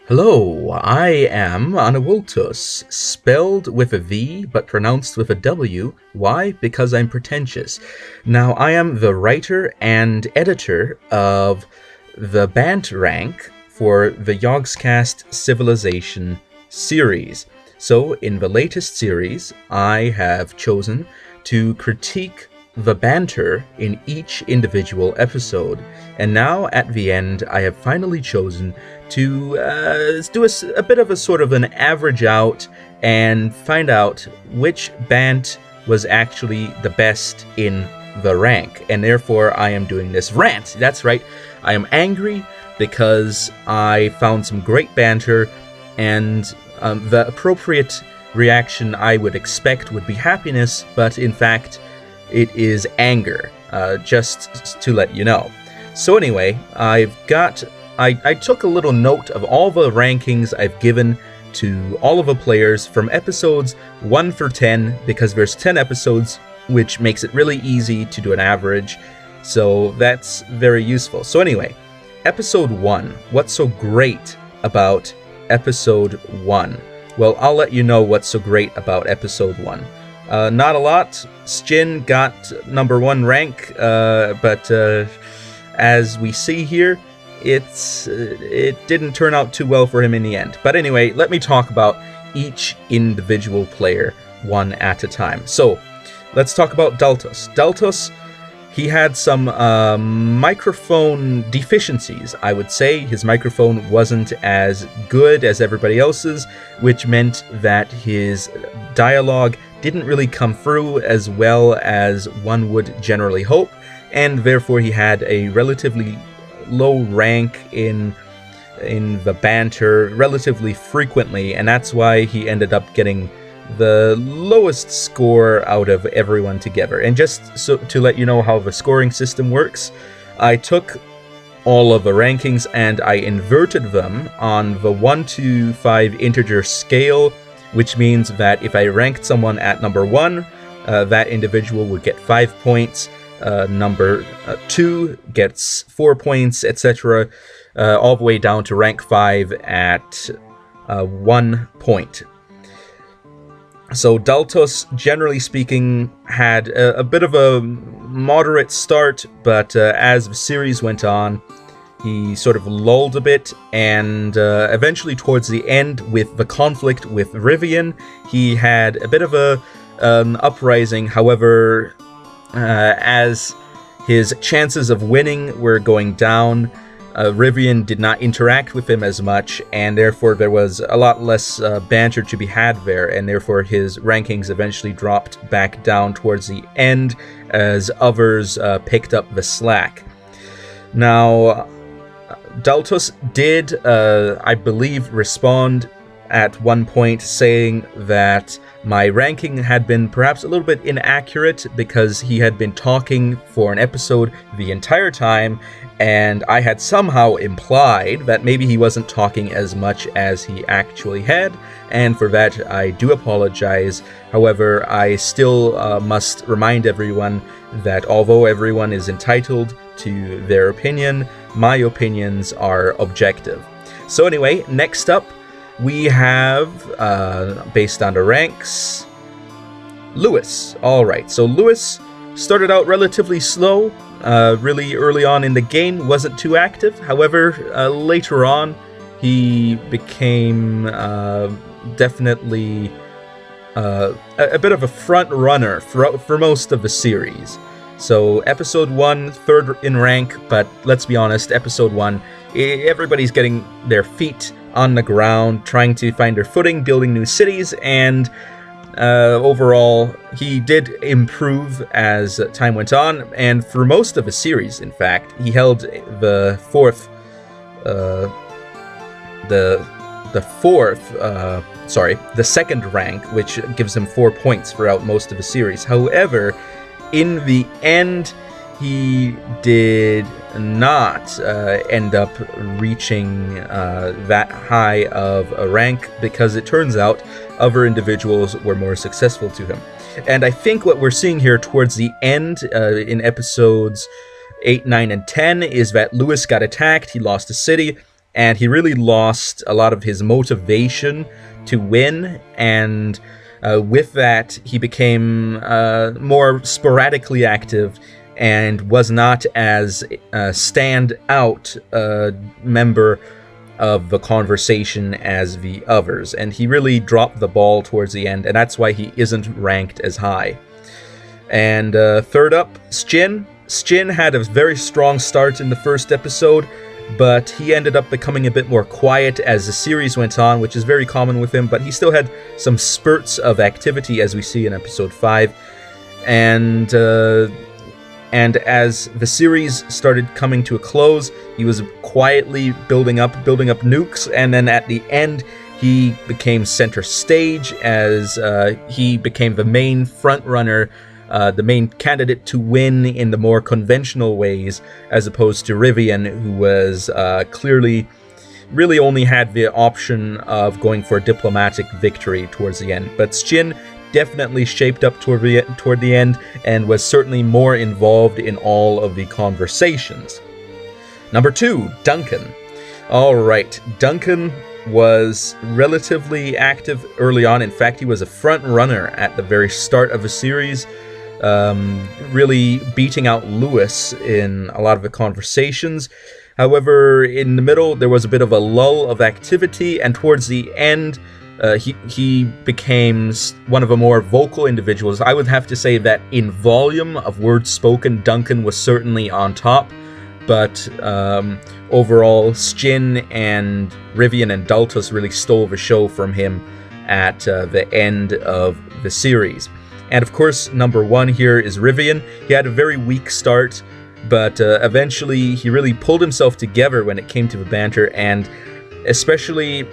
Hello, I am Anawultus, spelled with a V but pronounced with a W. Why? Because I'm pretentious. Now, I am the writer and editor of the Bant rank for the Yogscast Civilization series. So, in the latest series, I have chosen to critique the banter in each individual episode. And now, at the end, I have finally chosen to do a bit of a sort of an average out and find out which Bant was actually the best in the rank. And therefore, I am doing this rant. That's right, I am angry because I found some great banter, and the appropriate reaction I would expect would be happiness, but in fact, it is anger, just to let you know. So anyway, I took a little note of all the rankings I've given to all of the players from episodes 1 through 10, because there's 10 episodes, which makes it really easy to do an average, so that's very useful. So anyway, episode 1, what's so great about episode 1? Well, I'll let you know what's so great about episode 1. Not a lot. Shin got number 1 rank, but as we see here, it didn't turn out too well for him in the end. But anyway, let me talk about each individual player one at a time. So, let's talk about Daltos. Daltos, he had some microphone deficiencies, I would say. His microphone wasn't as good as everybody else's, which meant that his dialogue didn't really come through as well as one would generally hope, and therefore he had a relatively low rank in the banter relatively frequently, and that's why he ended up getting the lowest score out of everyone together. And just so to let you know how the scoring system works, I took all of the rankings and I inverted them on the 1 to 5 integer scale, which means that if I ranked someone at number 1, that individual would get 5 points, number 2 gets 4 points, etc., all the way down to rank 5 at 1 point. So Daltos, generally speaking, had a bit of a moderate start, but as the series went on, he sort of lulled a bit, and eventually towards the end, with the conflict with Rivian, he had a bit of an uprising. However, as his chances of winning were going down, Rivian did not interact with him as much, and therefore there was a lot less banter to be had there, and therefore his rankings eventually dropped back down towards the end as others picked up the slack. Now, Daltos did, I believe, respond at one point saying that my ranking had been perhaps a little bit inaccurate because he had been talking for an episode the entire time, and I had somehow implied that maybe he wasn't talking as much as he actually had, and for that I do apologize. However, I still must remind everyone that although everyone is entitled to their opinion, my opinions are objective. So anyway, next up, we have, based on the ranks, Lewis. Alright, so Lewis started out relatively slow, really early on in the game, wasn't too active. However, later on, he became definitely a bit of a front runner for most of the series. So episode 1, third in rank, but let's be honest, episode 1, everybody's getting their feet on the ground, trying to find their footing, building new cities, and overall, he did improve as time went on, and for most of the series, in fact, he held the second rank, which gives him 4 points throughout most of the series. However, in the end, he did not end up reaching that high of a rank, because it turns out other individuals were more successful to him. And I think what we're seeing here towards the end, in episodes 8, 9, and 10, is that Lewis got attacked, he lost a city, and he really lost a lot of his motivation to win, and with that, he became more sporadically active and was not as stand-out member of the conversation as the others. And he really dropped the ball towards the end, and that's why he isn't ranked as high. And third up, Shin. Shin had a very strong start in the first episode, but he ended up becoming a bit more quiet as the series went on, which is very common with him, but he still had some spurts of activity, as we see in episode 5. And as the series started coming to a close, he was quietly building up nukes, and then at the end, he became center stage as he became the main front runner, the main candidate to win in the more conventional ways, as opposed to Rivian, who was clearly really only had the option of going for a diplomatic victory towards the end. But Shin definitely shaped up toward the end and was certainly more involved in all of the conversations. Number 2, Duncan. All right, Duncan was relatively active early on. In fact, he was a front runner at the very start of the series, really beating out Lewis in a lot of the conversations. However, in the middle, there was a bit of a lull of activity, and towards the end, he became one of the more vocal individuals. I would have to say that in volume of words spoken, Duncan was certainly on top, but overall, Shin and Rivian and Daltos really stole the show from him at the end of the series. And of course, number 1 here is Rivian. He had a very weak start, but eventually he really pulled himself together when it came to the banter, and especially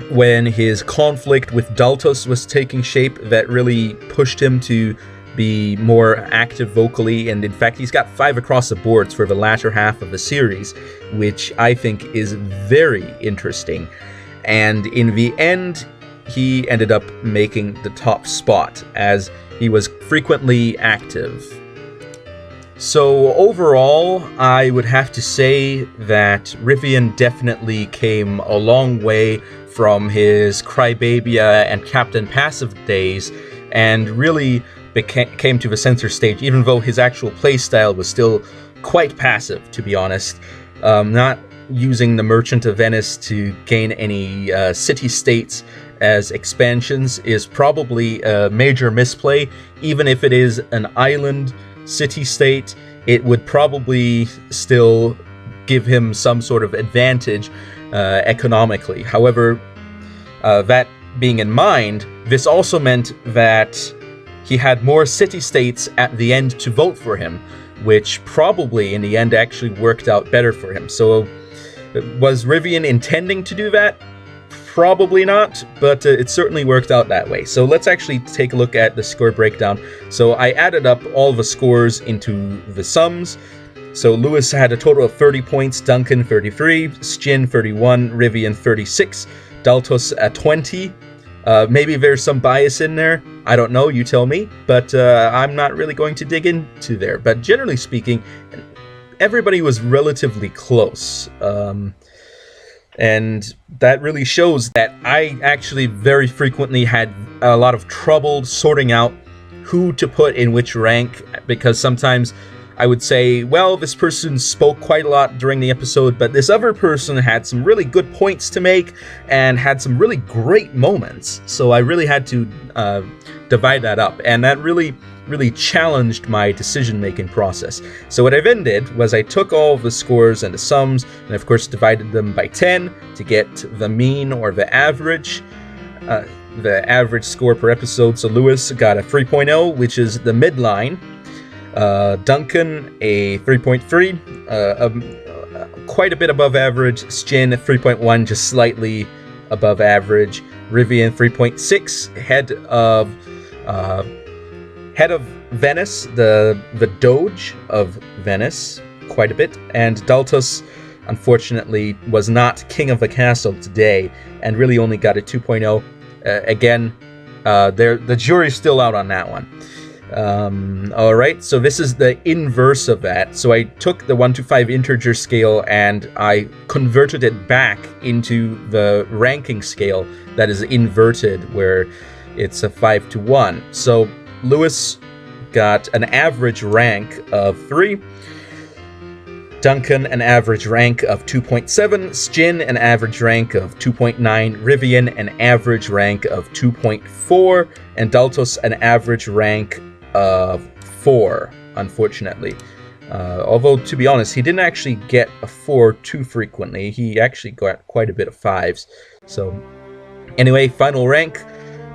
when his conflict with Daltos was taking shape, that really pushed him to be more active vocally. And in fact, he's got 5 across the boards for the latter half of the series, which I think is very interesting. And in the end, he ended up making the top spot as he was frequently active. So overall, I would have to say that Rivian definitely came a long way from his Crybabia and Captain Passive days, and really came to the center stage, even though his actual playstyle was still quite passive, to be honest. Not using the Merchant of Venice to gain any city-states as expansions is probably a major misplay. Even if it is an island city-state, it would probably still give him some sort of advantage economically. However, that being in mind, this also meant that he had more city-states at the end to vote for him, which probably in the end actually worked out better for him. So was Rivian intending to do that? Probably not, but it certainly worked out that way. So let's actually take a look at the score breakdown. So I added up all the scores into the sums. So Lewis had a total of 30 points, Duncan 33, Shin 31, Rivian 36, Daltos at 20. Maybe there's some bias in there. I don't know, you tell me. But I'm not really going to dig into there. But generally speaking, everybody was relatively close. And that really shows that I actually very frequently had a lot of trouble sorting out who to put in which rank, because sometimes I would say, well, this person spoke quite a lot during the episode, but this other person had some really good points to make and had some really great moments. So I really had to divide that up, and that really challenged my decision-making process. So what I then did was I took all of the scores and the sums, and of course divided them by 10 to get the mean or the average score per episode. So Lewis got a 3.0, which is the midline. Duncan a 3.3, quite a bit above average. Shin 3.1, just slightly above average. Rivian 3.6, head of Venice, the Doge of Venice, quite a bit. And Daltos, unfortunately, was not king of the castle today, and really only got a 2.0. Again, the jury's still out on that one. Alright, so this is the inverse of that. So I took the 1 to 5 integer scale and I converted it back into the ranking scale that is inverted, where it's a 5 to 1. So Lewis got an average rank of 3. Duncan, an average rank of 2.7. Stjin, an average rank of 2.9. Rivian, an average rank of 2.4. And Daltos, an average rank of 4, unfortunately. Although, to be honest, he didn't actually get a 4 too frequently. He actually got quite a bit of 5s. So, anyway, final rank.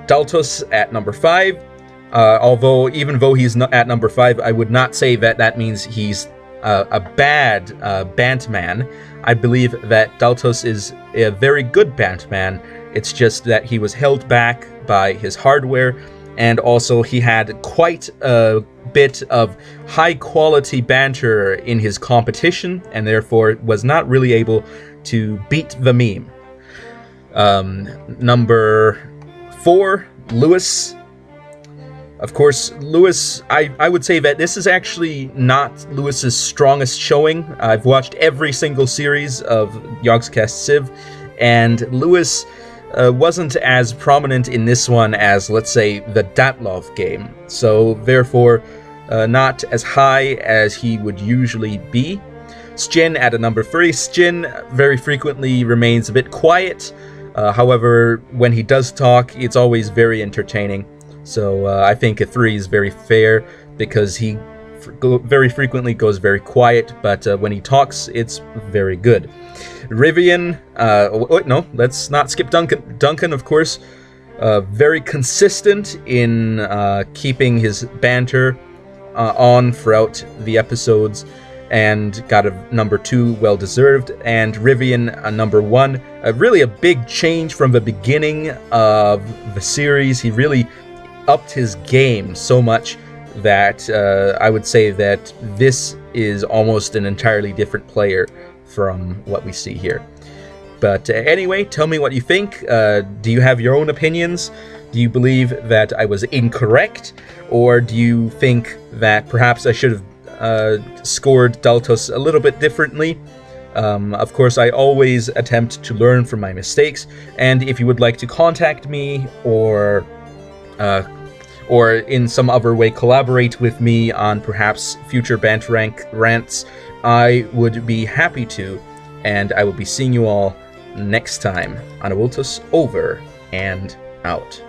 Daltos at number 5. Even though he's not at number 5, I would not say that that means he's a bad Bant man. I believe that Daltos is a very good Bant man. It's just that he was held back by his hardware, and also he had quite a bit of high-quality banter in his competition, and therefore was not really able to beat the meme. Number 4, Lewis. Of course, Lewis, I would say that this is actually not Lewis's strongest showing. I've watched every single series of Yogscast Civ, and Lewis wasn't as prominent in this one as, let's say, the Datlov game. So, therefore, not as high as he would usually be. Stjin at a number 3. Stjin very frequently remains a bit quiet. However, when he does talk, it's always very entertaining. So I think a 3 is very fair, because he very frequently goes very quiet, but when he talks, it's very good. Rivian, no, let's not skip Duncan. Duncan, of course, very consistent in keeping his banter on throughout the episodes, and got a number 2, well deserved. And Rivian, a number 1, really a big change from the beginning of the series. He really upped his game so much that I would say that this is almost an entirely different player from what we see here. But anyway, tell me what you think. Do you have your own opinions? Do you believe that I was incorrect? Or do you think that perhaps I should have scored Daltos a little bit differently? Of course, I always attempt to learn from my mistakes, and if you would like to contact me or in some other way collaborate with me on perhaps future Bant rants, I would be happy to, and I will be seeing you all next time on Awiltus over and out.